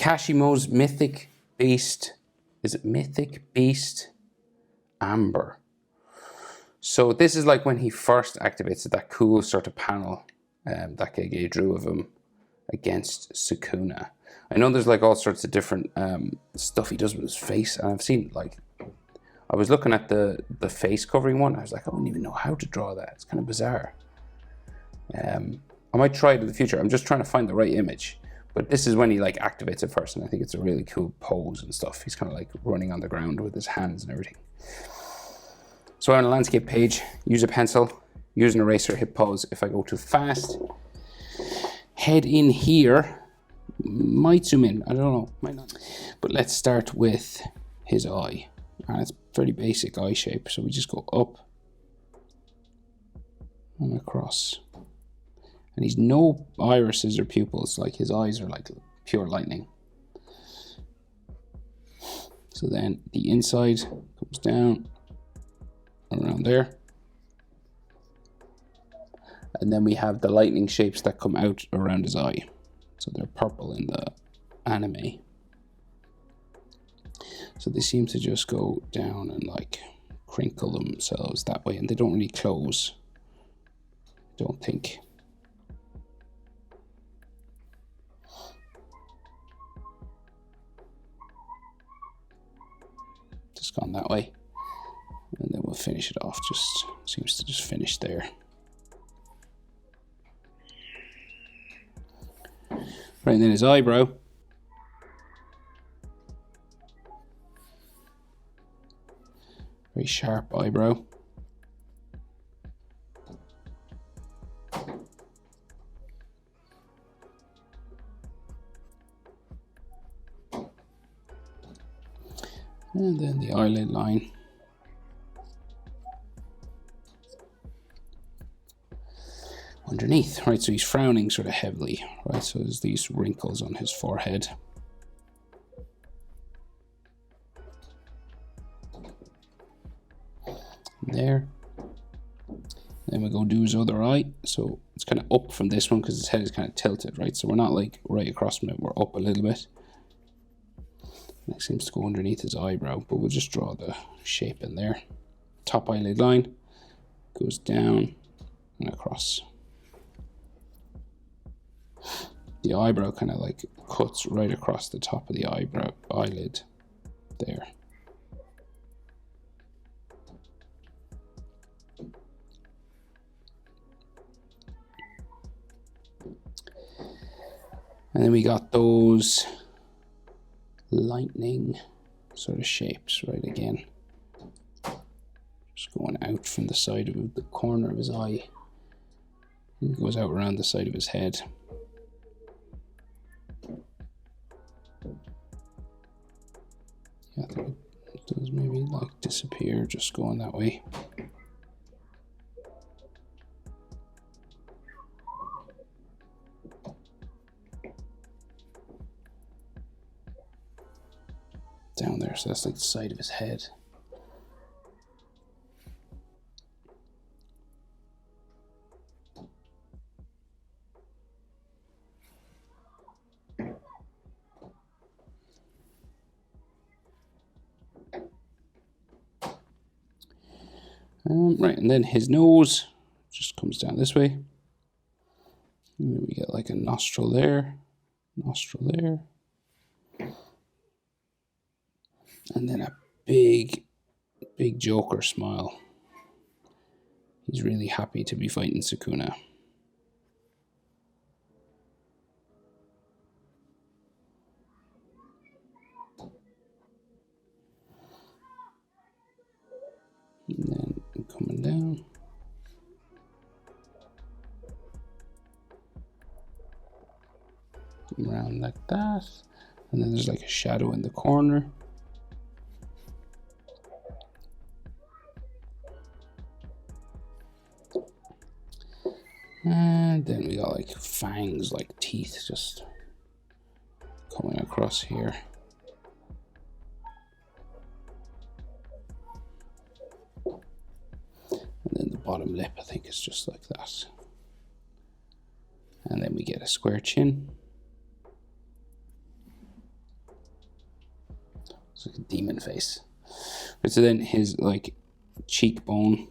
Kashimo's Mythic Beast. Is it Mythic Beast Amber? So this is like when he first activates it, that cool sort of panel that JJK drew of him against Sukuna. I know there's like all sorts of different stuff he does with his face, and I've seen like, I was looking at the face covering one, I was like, I wouldn't even know how to draw that. It's kind of bizarre. I might try it in the future. I'm just trying to find the right image. But this is when he like activates it first, and I think it's a really cool pose and stuff. He's kind of like running on the ground with his hands and everything. So on a landscape page, use a pencil, use an eraser, hit pause. If I go too fast, head in here. Might zoom in, I don't know, might not. But let's start with his eye. And it's pretty basic eye shape, so we just go up and across. And he's no irises or pupils, like his eyes are like pure lightning. So then the inside comes down around there. And then we have the lightning shapes that come out around his eye. So they're purple in the anime. So they seem to just go down and like crinkle themselves that way, and they don't really close, I don't think. Just gone that way, and then we'll finish it off. Just seems to just finish there. Right, and then his eyebrow. Very sharp eyebrow. And then the eyelid line. Underneath, right, so he's frowning sort of heavily, right, so there's these wrinkles on his forehead. There. Then we go do his other eye, so it's kind of up from this one because his head is kind of tilted, right, so we're not like right across from it, we're up a little bit. It seems to go underneath his eyebrow, but we'll just draw the shape in there. Top eyelid line goes down and across. The eyebrow kind of like cuts right across the top of the eyelid there. And then we got those lightning sort of shapes, right, again. Just going out from the side of the corner of his eye. It goes out around the side of his head. Yeah, I think it does maybe like disappear just going that way. Down there, so that's like the side of his head. Right, and then his nose just comes down this way. And then we get like a nostril there, and then a big Joker smile. He's really happy to be fighting Sukuna. And then coming down. Around like that. And then there's like a shadow in the corner. And then we got like fangs, like teeth just coming across here. And then the bottom lip, I think, is just like that. And then we get a square chin. It's like a demon face. But so then his like cheekbone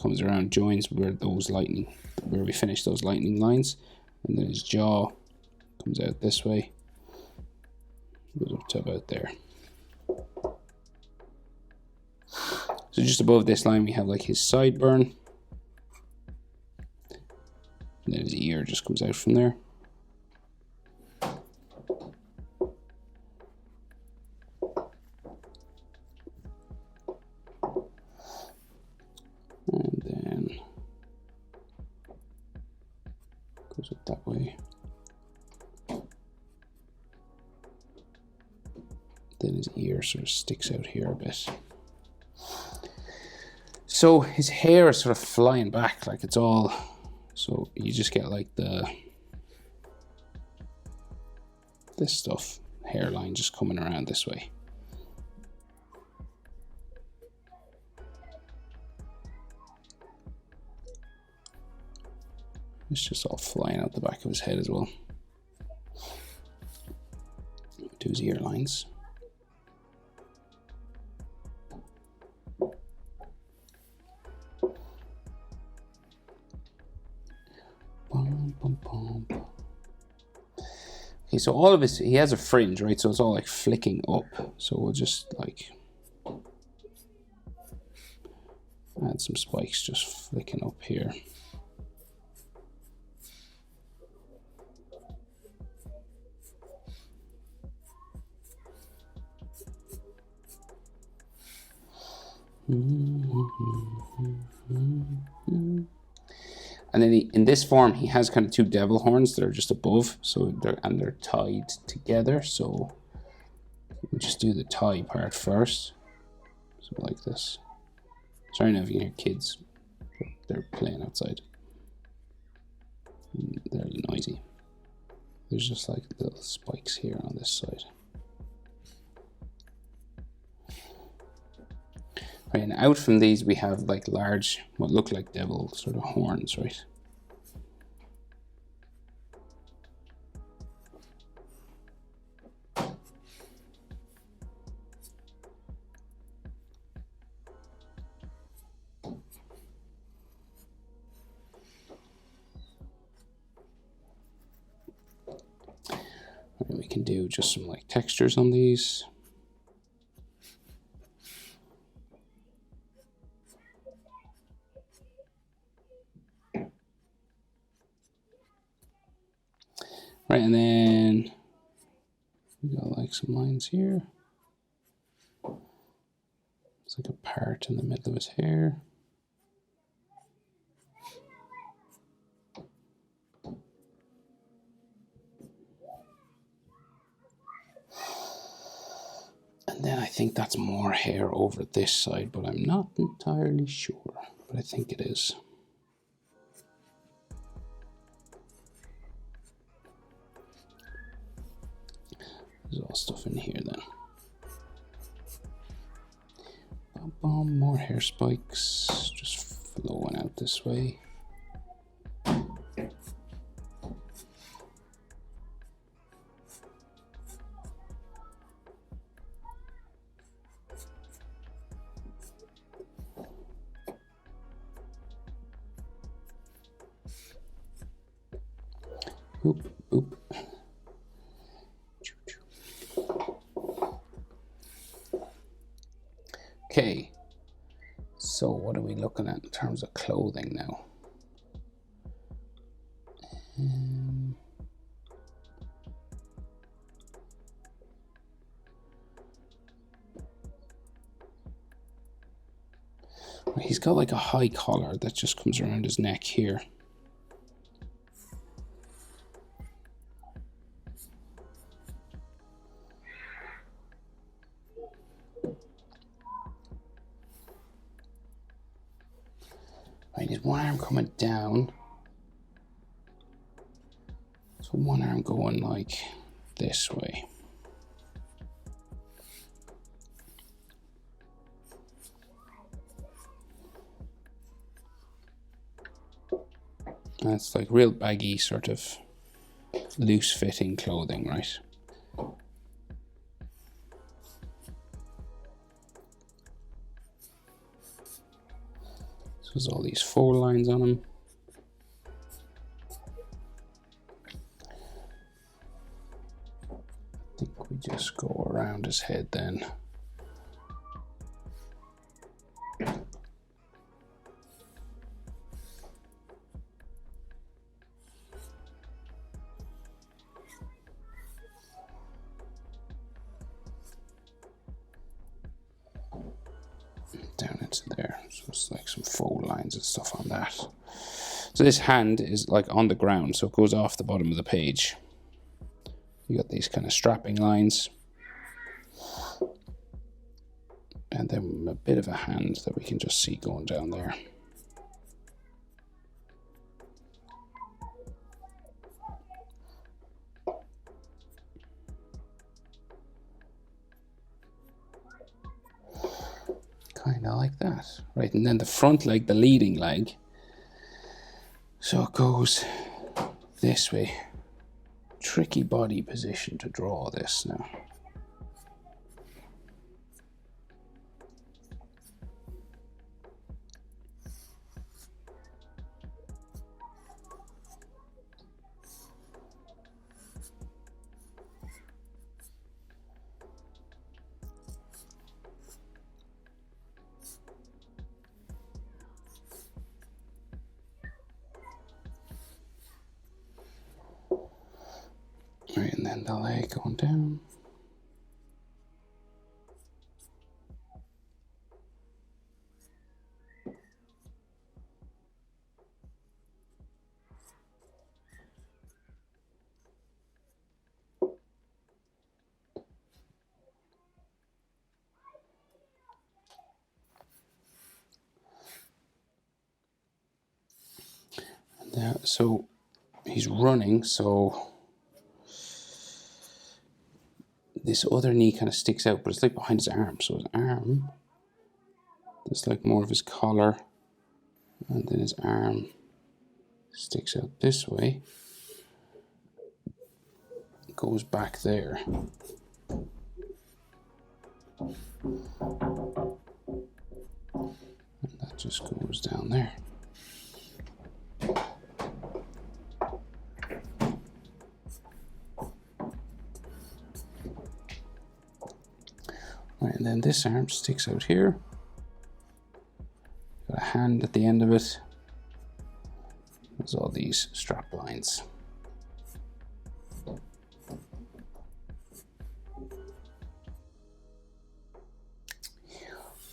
comes around, joins where we finish those lightning lines, and then his jaw comes out this way, goes up to about there. So just above this line, we have like his sideburn, and then his ear just comes out from there. And then goes up that way. Then his ear sort of sticks out here a bit. So his hair is sort of flying back, like it's all, so you just get like this stuff, hairline just coming around this way. It's just all flying out the back of his head as well. Do his ear lines. Okay, so all of his, he has a fringe, right? So it's all like flicking up. So we'll just like add some spikes just flicking up here. And then in this form, he has kind of two devil horns that are just above, so they're tied together. So we just do the tie part first, so like this. Sorry now if you hear kids, they're playing outside. They're noisy. There's just like little spikes here on this side. Right, and out from these we have like large, what look like devil sort of horns, right? And we can do just some like textures on these. Right, and then we got like some lines here. It's like a part in the middle of his hair. And then I think that's more hair over this side, but I'm not entirely sure, but I think it is. There's all stuff in here then. More hair spikes, just flowing out this way. Boop, boop. Okay, so what are we looking at in terms of clothing now? He's got like a high collar that just comes around his neck here. Right, his one arm coming down. So one arm going like this way. That's like real baggy, sort of loose fitting clothing, right? There's all these fold lines on him. I think we just go around his head then. Down into there, so it's like some fold lines and stuff on that. So this hand is like on the ground, so it goes off the bottom of the page. You got these kind of strapping lines, and then a bit of a hand that we can just see going down there. Kind of like that, right? And then the front leg, the leading leg, so it goes this way. Tricky body position to draw this now. Right, and then the leg going down. And there, so he's running, so this other knee kind of sticks out, but it's like behind his arm. So his arm, there's like more of his collar, and then his arm sticks out this way. It goes back there. And that just goes down there. Right, and then this arm sticks out here. Got a hand at the end of it. There's all these strap lines.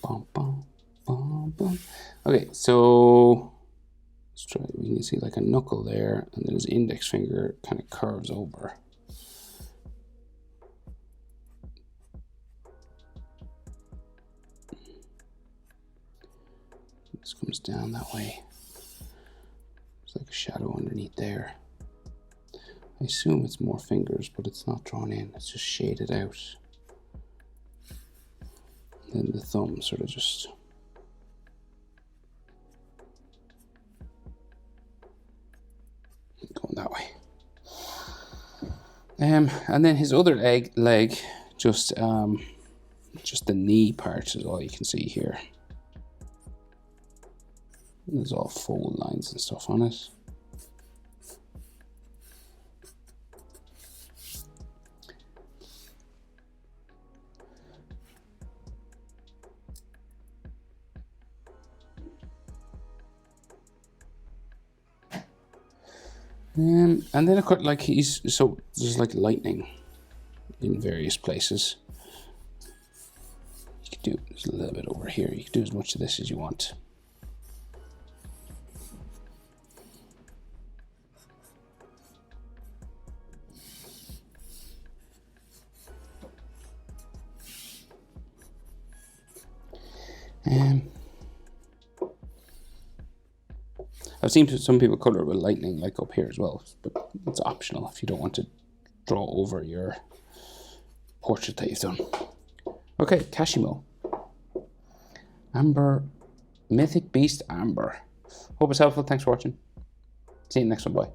Bum, bum, bum, bum. Okay, so let's try. We can see like a knuckle there, and then his index finger kind of curves over. This comes down that way. There's like a shadow underneath there. I assume it's more fingers, but it's not drawn in. It's just shaded out. And then the thumb sort of just going that way. And then his other leg, just the knee part is all you can see here. There's all fold lines and stuff on it. And then of course, like there's like lightning in various places. You could do there's a little bit over here. You can do as much of this as you want. I've seen some people color with lightning like up here as well, but it's optional if you don't want to draw over your portrait that you've done. Okay, Kashimo. Amber, Mythic Beast Amber. Hope it's helpful. Thanks for watching. See you in the next one. Bye.